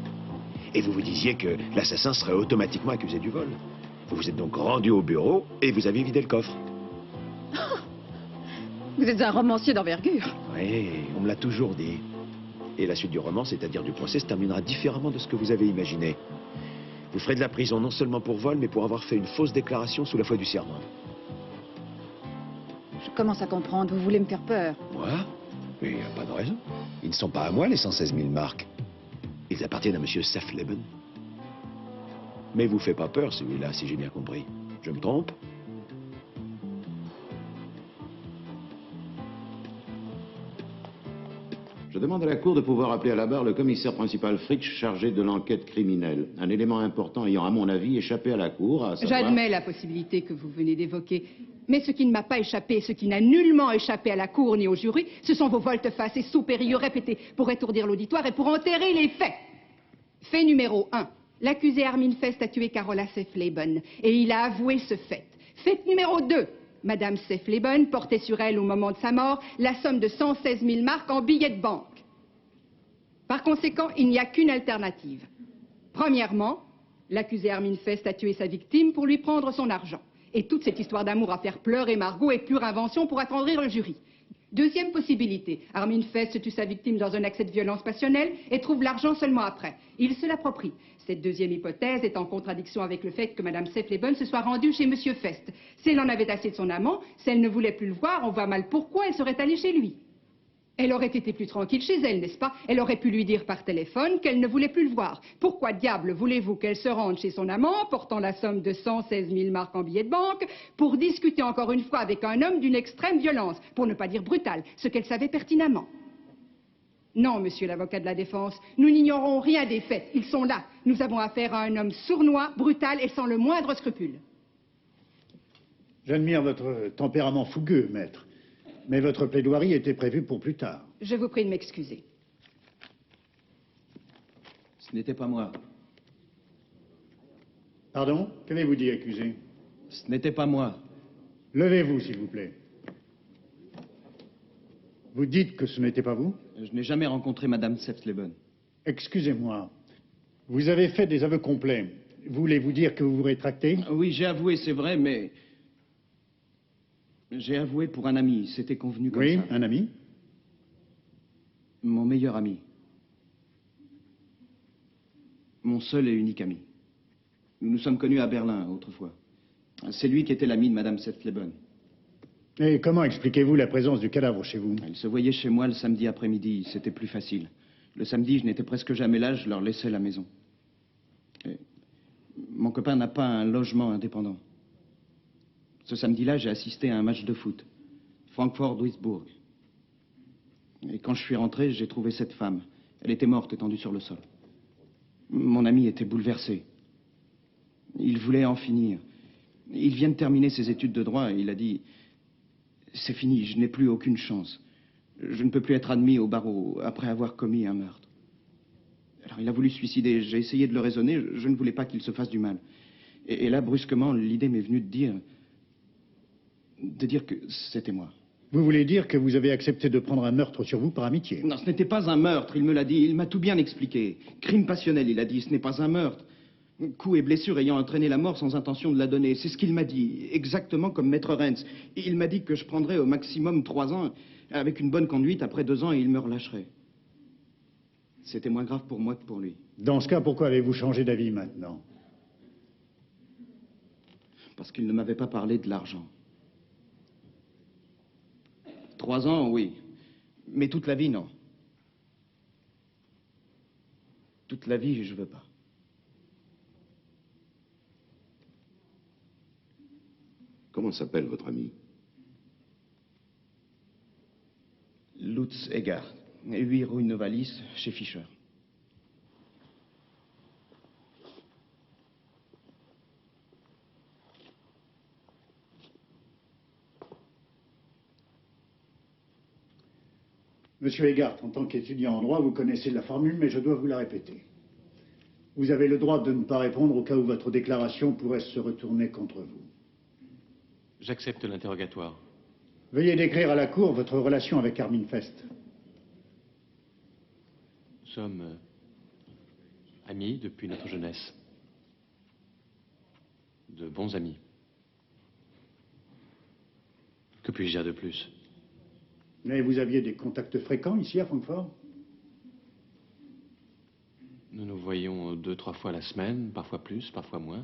Et vous vous disiez que l'assassin serait automatiquement accusé du vol. Vous vous êtes donc rendu au bureau et vous avez vidé le coffre. Vous êtes un romancier d'envergure. Oui, on me l'a toujours dit. Et la suite du roman, c'est-à-dire du procès, se terminera différemment de ce que vous avez imaginé. Vous ferez de la prison non seulement pour vol, mais pour avoir fait une fausse déclaration sous la foi du serment. Je commence à comprendre, vous voulez me faire peur. Moi? Mais il n'y a pas de raison. Ils ne sont pas à moi, les 116 000 marques. Ils appartiennent à Monsieur Sefleben. Mais vous fait pas peur, celui-là, si j'ai bien compris. Je me trompe? Je demande à la Cour de pouvoir appeler à la barre le commissaire principal Fritsch chargé de l'enquête criminelle. Un élément important ayant, à mon avis, échappé à la Cour, à savoir... J'admets la possibilité que vous venez d'évoquer. Mais ce qui ne m'a pas échappé, ce qui n'a nullement échappé à la Cour ni au jury, ce sont vos volte-face et sauts périlleux répétés pour étourdir l'auditoire et pour enterrer les faits. Fait numéro 1. L'accusé Armin Fest a tué Carola Sefleben et il a avoué ce fait. Fait numéro 2. Madame Sefleben portait sur elle, au moment de sa mort, la somme de 116 000 marks en billets de banque. Par conséquent, il n'y a qu'une alternative. Premièrement, l'accusé Armin Fest a tué sa victime pour lui prendre son argent. Et toute cette histoire d'amour à faire pleurer Margot est pure invention pour attendrir le jury. Deuxième possibilité, Armin Fest tue sa victime dans un accès de violence passionnelle et trouve l'argent seulement après. Il se l'approprie. Cette deuxième hypothèse est en contradiction avec le fait que Madame Sefleben se soit rendue chez Monsieur Fest. Si elle en avait assez de son amant, si elle ne voulait plus le voir, on voit mal pourquoi elle serait allée chez lui. Elle aurait été plus tranquille chez elle, n'est-ce pas? Elle aurait pu lui dire par téléphone qu'elle ne voulait plus le voir. Pourquoi diable voulez-vous qu'elle se rende chez son amant, portant la somme de 116 000 marks en billets de banque, pour discuter encore une fois avec un homme d'une extrême violence, pour ne pas dire brutale, ce qu'elle savait pertinemment? Non, monsieur l'avocat de la défense, nous n'ignorons rien des faits. Ils sont là. Nous avons affaire à un homme sournois, brutal et sans le moindre scrupule. J'admire votre tempérament fougueux, maître. Mais votre plaidoirie était prévue pour plus tard. Je vous prie de m'excuser. Ce n'était pas moi. Pardon? Qu'avez-vous dit, accusé? Ce n'était pas moi. Levez-vous, s'il vous plaît. Vous dites que ce n'était pas vous? Je n'ai jamais rencontré Madame Sefleben. Excusez-moi. Vous avez fait des aveux complets. Voulez-vous dire que vous vous rétractez? Oui, j'ai avoué, c'est vrai, mais... J'ai avoué pour un ami, c'était convenu comme ça. Oui, un ami? Mon meilleur ami. Mon seul et unique ami. Nous nous sommes connus à Berlin, autrefois. C'est lui qui était l'ami de Madame Sefleben. Et comment expliquez-vous la présence du cadavre chez vous? Il se voyait chez moi le samedi après-midi, c'était plus facile. Le samedi, je n'étais presque jamais là, je leur laissais la maison. Et mon copain n'a pas un logement indépendant. Ce samedi-là, j'ai assisté à un match de foot. Francfort-Duisbourg. Et quand je suis rentré, j'ai trouvé cette femme. Elle était morte, étendue sur le sol. Mon ami était bouleversé. Il voulait en finir. Il vient de terminer ses études de droit et il a dit... C'est fini, je n'ai plus aucune chance. Je ne peux plus être admis au barreau après avoir commis un meurtre. Alors il a voulu se suicider. J'ai essayé de le raisonner, je ne voulais pas qu'il se fasse du mal. Et là, brusquement, l'idée m'est venue de dire que c'était moi. Vous voulez dire que vous avez accepté de prendre un meurtre sur vous par amitié? Non, ce n'était pas un meurtre, il me l'a dit. Il m'a tout bien expliqué. Crime passionnel, il a dit, ce n'est pas un meurtre. Coups et blessures ayant entraîné la mort sans intention de la donner. C'est ce qu'il m'a dit, exactement comme Maître Renz. Il m'a dit que je prendrais au maximum 3 ans, avec une bonne conduite. Après 2 ans, il me relâcherait. C'était moins grave pour moi que pour lui. Dans ce cas, pourquoi avez-vous changé d'avis maintenant? Parce qu'il ne m'avait pas parlé de l'argent. 3 ans, oui. Mais toute la vie, non. Toute la vie, je veux pas. Comment s'appelle votre ami? Lutz Egger, 8 rue Novalis, chez Fischer. Monsieur Egart, en tant qu'étudiant en droit, vous connaissez la formule, mais je dois vous la répéter. Vous avez le droit de ne pas répondre au cas où votre déclaration pourrait se retourner contre vous. J'accepte l'interrogatoire. Veuillez décrire à la Cour votre relation avec Armin Fest. Nous sommes amis depuis notre jeunesse. De bons amis. Que puis-je dire de plus? Mais vous aviez des contacts fréquents ici à Francfort? Nous nous voyions 2-3 fois la semaine, parfois plus, parfois moins.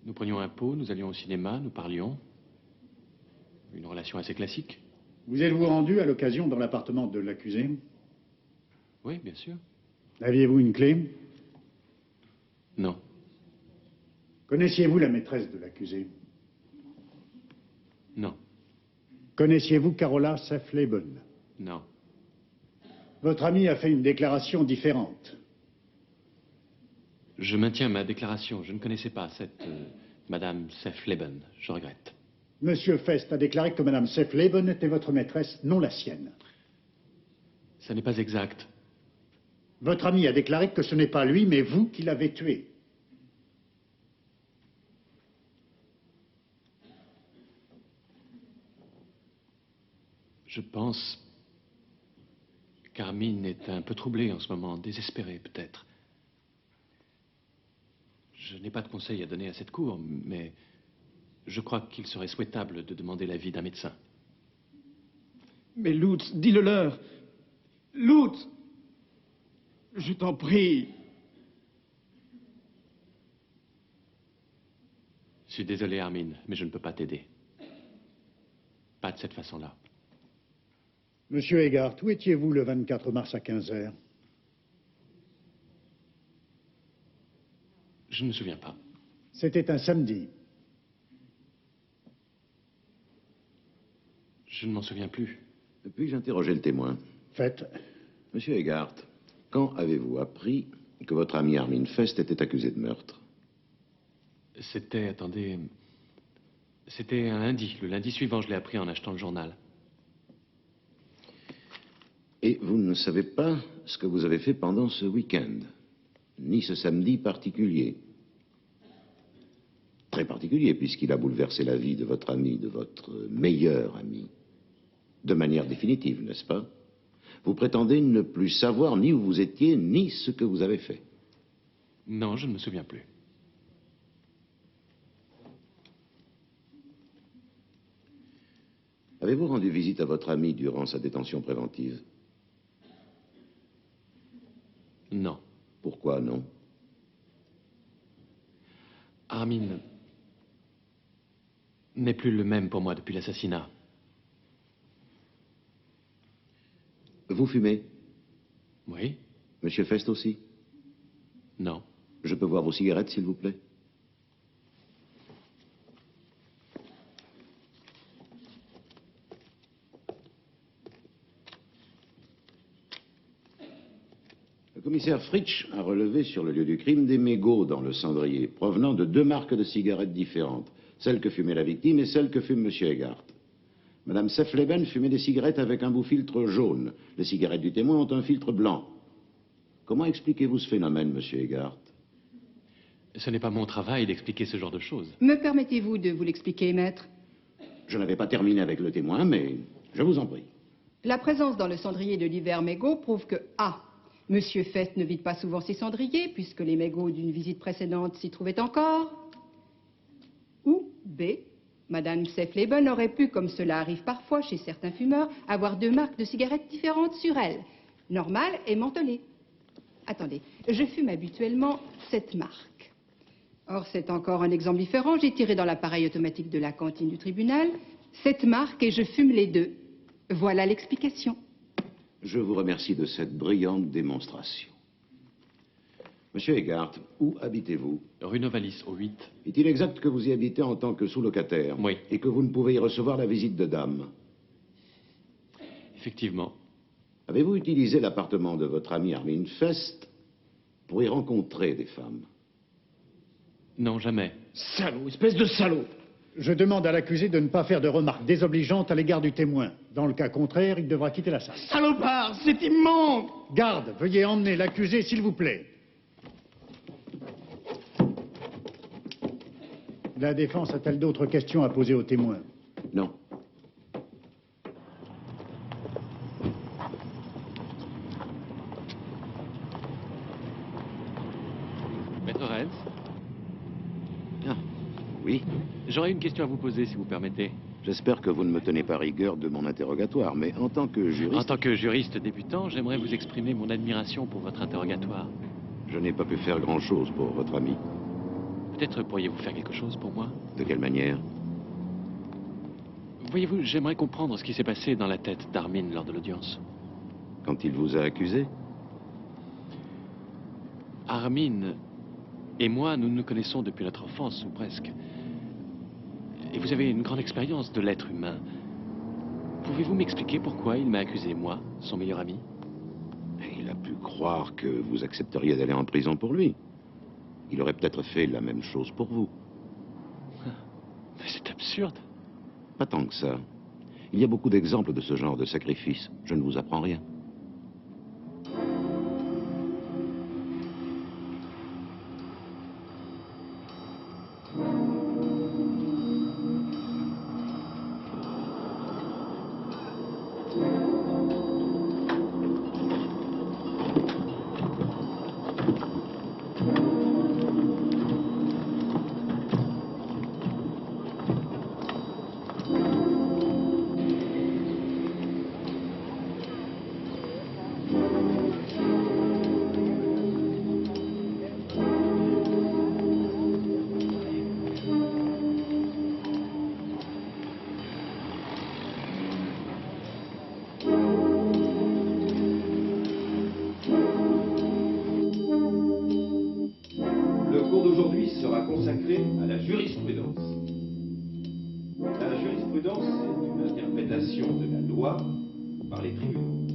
Nous prenions un pot, nous allions au cinéma, nous parlions. Une relation assez classique. Vous êtes-vous rendu à l'occasion dans l'appartement de l'accusé? Oui, bien sûr. Aviez-vous une clé? Non. Connaissiez-vous la maîtresse de l'accusé? Non. Connaissiez-vous Carola Sefleben? Non. Votre ami a fait une déclaration différente. Je maintiens ma déclaration. Je ne connaissais pas cette Madame Sefleben. Je regrette. Monsieur Fest a déclaré que Madame Sefleben était votre maîtresse, non la sienne. Ça n'est pas exact. Votre ami a déclaré que ce n'est pas lui, mais vous qui l'avez tué. Je pense qu'Armine est un peu troublée en ce moment, désespérée peut-être. Je n'ai pas de conseils à donner à cette cour, mais je crois qu'il serait souhaitable de demander l'avis d'un médecin. Mais Lutz, dis-le-leur. Lutz, je t'en prie. Je suis désolé, Armine, mais je ne peux pas t'aider. Pas de cette façon-là. Monsieur Eghardt, où étiez-vous le 24 mars à 15 h? Je ne me souviens pas. C'était un samedi. Je ne m'en souviens plus. Puis-je interroger le témoin? Faites. Monsieur Eghardt, quand avez-vous appris que votre ami Armin Fest était accusé de meurtre? C'était, attendez... C'était un lundi. Le lundi suivant, je l'ai appris en achetant le journal. Et vous ne savez pas ce que vous avez fait pendant ce week-end, ni ce samedi particulier. Très particulier, puisqu'il a bouleversé la vie de votre ami, de votre meilleur ami. De manière définitive, n'est-ce pas? Vous prétendez ne plus savoir ni où vous étiez, ni ce que vous avez fait. Non, je ne me souviens plus. Avez-vous rendu visite à votre ami durant sa détention préventive? Non. Pourquoi non? Armin n'est plus le même pour moi depuis l'assassinat. Vous fumez? Oui. Monsieur Fest aussi? Non. Je peux voir vos cigarettes, s'il vous plaît? Le commissaire Fritsch a relevé sur le lieu du crime des mégots dans le cendrier, provenant de 2 marques de cigarettes différentes, celle que fumait la victime et celle que fume Monsieur Eghardt. Madame Sefleben fumait des cigarettes avec un bout filtre jaune. Les cigarettes du témoin ont un filtre blanc. Comment expliquez-vous ce phénomène, Monsieur Eghardt? Ce n'est pas mon travail d'expliquer ce genre de choses. Me permettez-vous de vous l'expliquer, maître? Je n'avais pas terminé avec le témoin, mais je vous en prie. La présence dans le cendrier de divers mégots prouve que A. Monsieur Fest ne vide pas souvent ses cendriers, puisque les mégots d'une visite précédente s'y trouvaient encore. Ou B. Madame Sefleben aurait pu, comme cela arrive parfois chez certains fumeurs, avoir 2 marques de cigarettes différentes sur elle, normale et mentholée. Attendez, je fume habituellement cette marque. Or, c'est encore un exemple différent. J'ai tiré dans l'appareil automatique de la cantine du tribunal cette marque et je fume les 2. Voilà l'explication. Je vous remercie de cette brillante démonstration. Monsieur Eghardt, où habitez-vous? Rue Novalis, au 8. Est-il exact que vous y habitez en tant que sous-locataire? Oui. Et que vous ne pouvez y recevoir la visite de dames? Effectivement. Avez-vous utilisé l'appartement de votre ami Armin Fest pour y rencontrer des femmes? Non, jamais. Salaud, espèce de salaud! Je demande à l'accusé de ne pas faire de remarques désobligeantes à l'égard du témoin. Dans le cas contraire, il devra quitter la salle. Salopard, c'est immonde! Garde, veuillez emmener l'accusé, s'il vous plaît. La défense a-t-elle d'autres questions à poser au témoin? Non. Maître Renz? Ah, oui. J'aurais une question à vous poser, si vous permettez. J'espère que vous ne me tenez pas rigueur de mon interrogatoire, mais en tant que juriste... En tant que juriste débutant, j'aimerais vous exprimer mon admiration pour votre interrogatoire. Je n'ai pas pu faire grand-chose pour votre ami. Peut-être pourriez-vous faire quelque chose pour moi? De quelle manière? Voyez-vous, j'aimerais comprendre ce qui s'est passé dans la tête d'Armin lors de l'audience. Quand il vous a accusé? Armin et moi, nous nous connaissons depuis notre enfance, ou presque. Et vous avez une grande expérience de l'être humain. Pouvez-vous m'expliquer pourquoi il m'a accusé, moi, son meilleur ami? pu croire que vous accepteriez d'aller en prison pour lui. Il aurait peut-être fait la même chose pour vous. Mais c'est absurde. Pas tant que ça. Il y a beaucoup d'exemples de ce genre de sacrifice. Je ne vous apprends rien. Consacré à la jurisprudence. La jurisprudence est une interprétation de la loi par les tribunaux.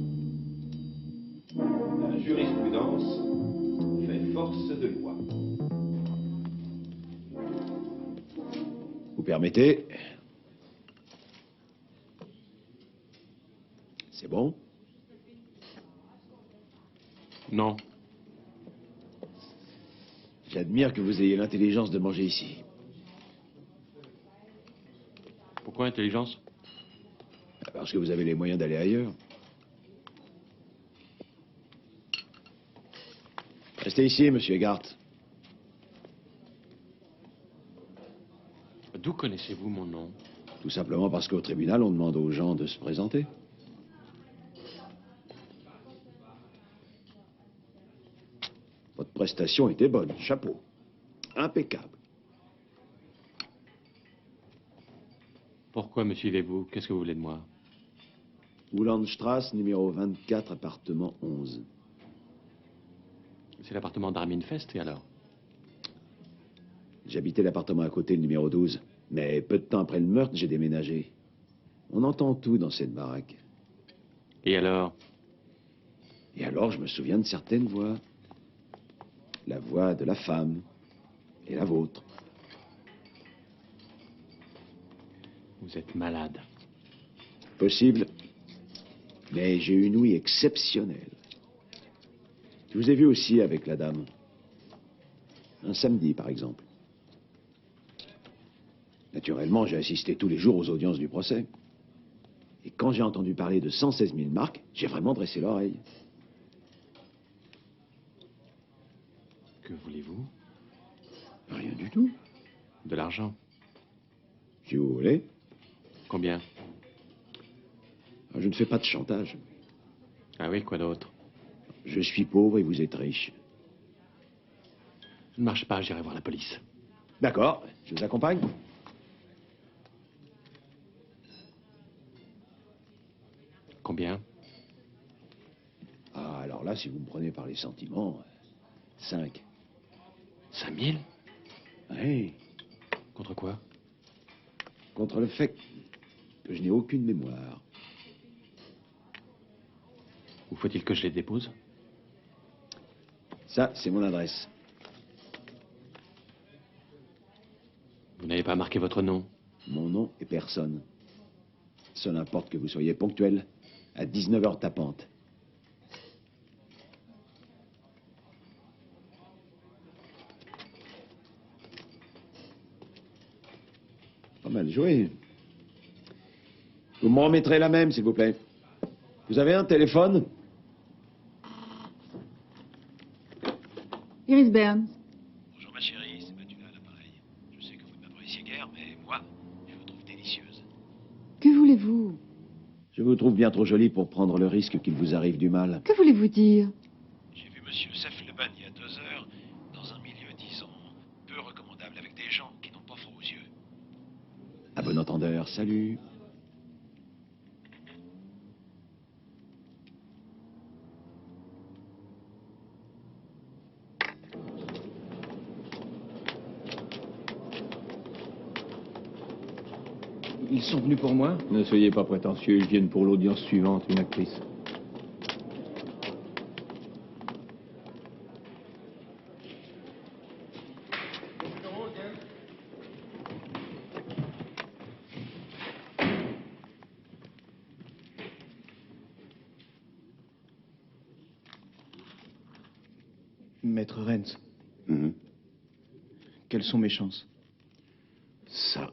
La jurisprudence fait force de loi. Vous permettez? C'est bon? Non. J'admire que vous ayez l'intelligence de manger ici. Pourquoi intelligence? Parce que vous avez les moyens d'aller ailleurs. Restez ici, monsieur Egart. D'où connaissez-vous mon nom? Tout simplement parce qu'au tribunal, on demande aux gens de se présenter. Votre prestation était bonne, chapeau. Impeccable. Pourquoi me suivez-vous? Qu'est-ce que vous voulez de moi? Oulandstrasse, numéro 24, appartement 11. C'est l'appartement d'Armin Fest, et alors? J'habitais l'appartement à côté, le numéro 12. Mais peu de temps après le meurtre, j'ai déménagé. On entend tout dans cette baraque. Et alors? Et alors, je me souviens de certaines voix. La voix de la femme et la vôtre. Vous êtes malade. Possible. Mais j'ai une ouïe exceptionnelle. Je vous ai vu aussi avec la dame. Un samedi, par exemple. Naturellement, j'ai assisté tous les jours aux audiences du procès. Et quand j'ai entendu parler de 116 000 marks, j'ai vraiment dressé l'oreille. Que voulez-vous? Rien du tout. De l'argent. Si vous voulez. Combien? Je ne fais pas de chantage. Ah oui, quoi d'autre? Je suis pauvre et vous êtes riche. Ça ne marche pas, j'irai voir la police. D'accord, je vous accompagne. Combien? Ah, alors là, si vous me prenez par les sentiments, 5. 5 000? Oui. Contre quoi? Contre le fait que je n'ai aucune mémoire. Où faut-il que je les dépose? Ça, c'est mon adresse. Vous n'avez pas marqué votre nom? Mon nom est personne. Seul importe que vous soyez ponctuel à 19h tapante. Pas mal joué. Vous me remettrez la même, s'il vous plaît. Vous avez un téléphone? Iris Burns. Bonjour ma chérie, c'est Matula à l'appareil. Je sais que vous ne m'appréciez guère, mais moi, je vous trouve délicieuse. Que voulez-vous? Je vous trouve bien trop jolie pour prendre le risque qu'il vous arrive du mal. Que voulez-vous dire? J'ai vu monsieur Sefleban il y a 2 heures, dans un milieu, disons, peu recommandable, avec des gens qui n'ont pas froid aux yeux. À bon entendeur, salut. Ils sont venus pour moi? Ne soyez pas prétentieux, ils viennent pour l'audience suivante, une actrice. Maître Renz, quelles sont mes chances? Ça.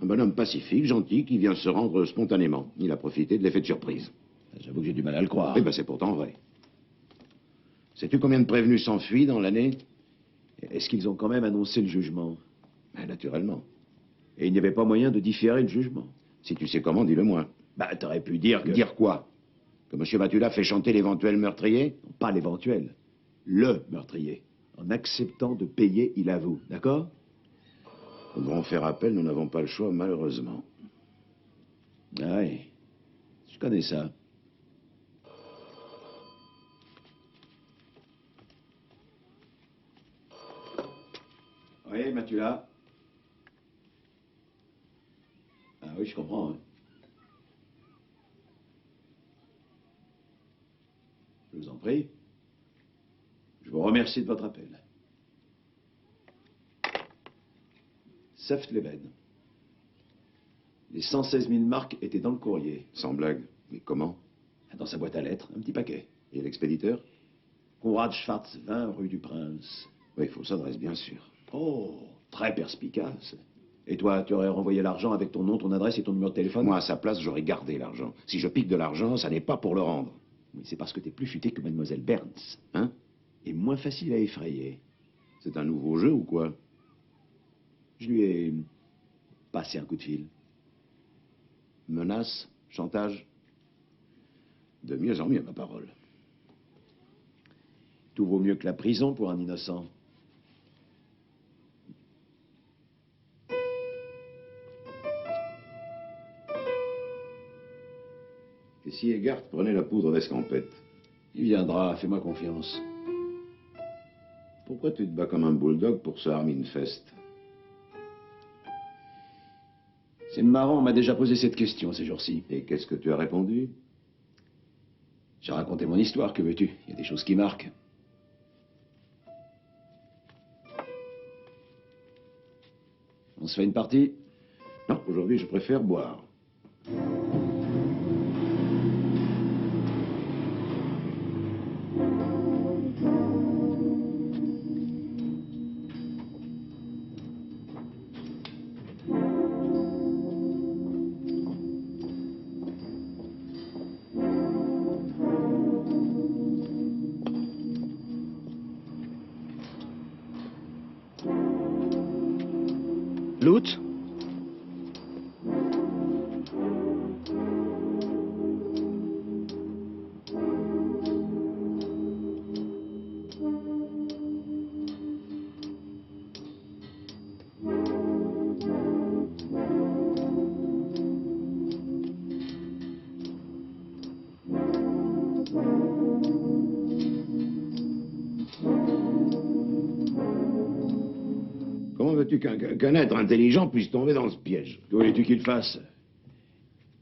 Bonhomme pacifique, gentil, qui vient se rendre spontanément. Il a profité de l'effet de surprise. J'avoue que j'ai du mal à le croire. Oui, ben c'est pourtant vrai. Sais-tu combien de prévenus s'enfuient dans l'année? Est-ce qu'ils ont quand même annoncé le jugement? Ben, naturellement. Et il n'y avait pas moyen de différer le jugement? Si tu sais comment, dis-le-moi. Bah, t'aurais pu dire que... Dire quoi? Que M. Matula fait chanter l'éventuel meurtrier? Non, pas l'éventuel. Le meurtrier. En acceptant de payer, il avoue. D'accord? Nous devons faire appel, nous n'avons pas le choix, malheureusement. Ah oui, je connais ça. Oui, Matula. Ah oui, je comprends. Hein. Je vous en prie. Je vous remercie de votre appel. Seftleben. Les 116 000 marques étaient dans le courrier. Sans blague. Mais comment? Dans sa boîte à lettres, un petit paquet. Et l'expéditeur? Conrad Schwartz, 20 rue du Prince. Oui, il faut s'adresse, bien sûr. Oh, très perspicace. Et toi, tu aurais renvoyé l'argent avec ton nom, ton adresse et ton numéro de téléphone? Moi, à sa place, j'aurais gardé l'argent. Si je pique de l'argent, ça n'est pas pour le rendre. Oui, c'est parce que t'es plus futé que mademoiselle Berns. Hein? Et moins facile à effrayer. C'est un nouveau jeu ou quoi? Je lui ai passé un coup de fil. Menace? Chantage? De mieux en mieux, ma parole. Tout vaut mieux que la prison pour un innocent. Et si Egart prenait la poudre d'escampette? Il viendra, fais-moi confiance. Pourquoi tu te bats comme un bulldog pour ce Armin Fest? C'est marrant, on m'a déjà posé cette question ces jours-ci. Et qu'est-ce que tu as répondu? J'ai raconté mon histoire, que veux-tu? Il y a des choses qui marquent. On se fait une partie? Non, aujourd'hui je préfère boire. Loot? Comment veux-tu qu'un être intelligent puisse tomber dans ce piège? Que voulais-tu qu'il fasse?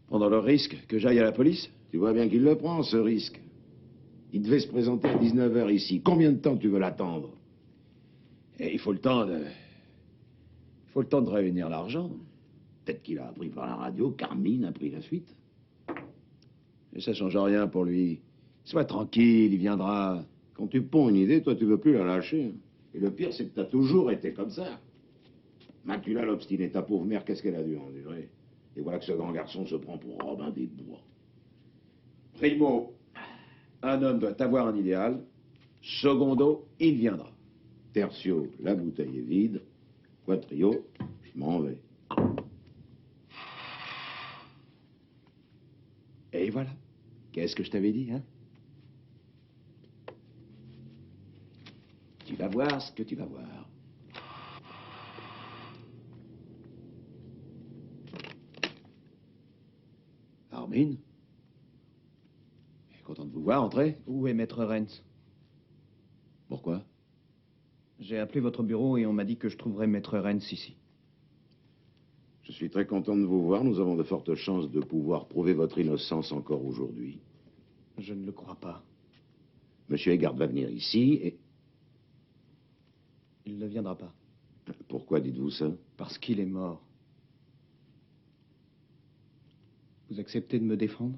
Prendre le risque que j'aille à la police? Tu vois bien qu'il le prend, ce risque. Il devait se présenter à 19h ici. Combien de temps tu veux l'attendre? Et il faut le temps de... Il faut le temps de réunir l'argent. Peut-être qu'il a appris par la radio, Carmine a pris la fuite. Et ça change rien pour lui. Sois tranquille, il viendra. Quand tu ponds une idée, toi, tu veux plus la lâcher. Et le pire, c'est que t'as toujours été comme ça. Macula, l'obstinée, ta pauvre mère, qu'est-ce qu'elle a dû endurer? Et voilà que ce grand garçon se prend pour Robin des Bois. Primo, un homme doit avoir un idéal. Secondo, il viendra. Tertio, la bouteille est vide. Quatrio, je m'en vais. Et voilà. Qu'est-ce que je t'avais dit, hein? Tu vas voir ce que tu vas voir. Armin? Content de vous voir, entrez. Où est Maître Renz? Pourquoi? J'ai appelé votre bureau et on m'a dit que je trouverais Maître Renz ici. Je suis très content de vous voir. Nous avons de fortes chances de pouvoir prouver votre innocence encore aujourd'hui. Je ne le crois pas. Monsieur Eggard va venir ici et... Il ne viendra pas. Pourquoi dites-vous ça? Parce qu'il est mort. Vous acceptez de me défendre?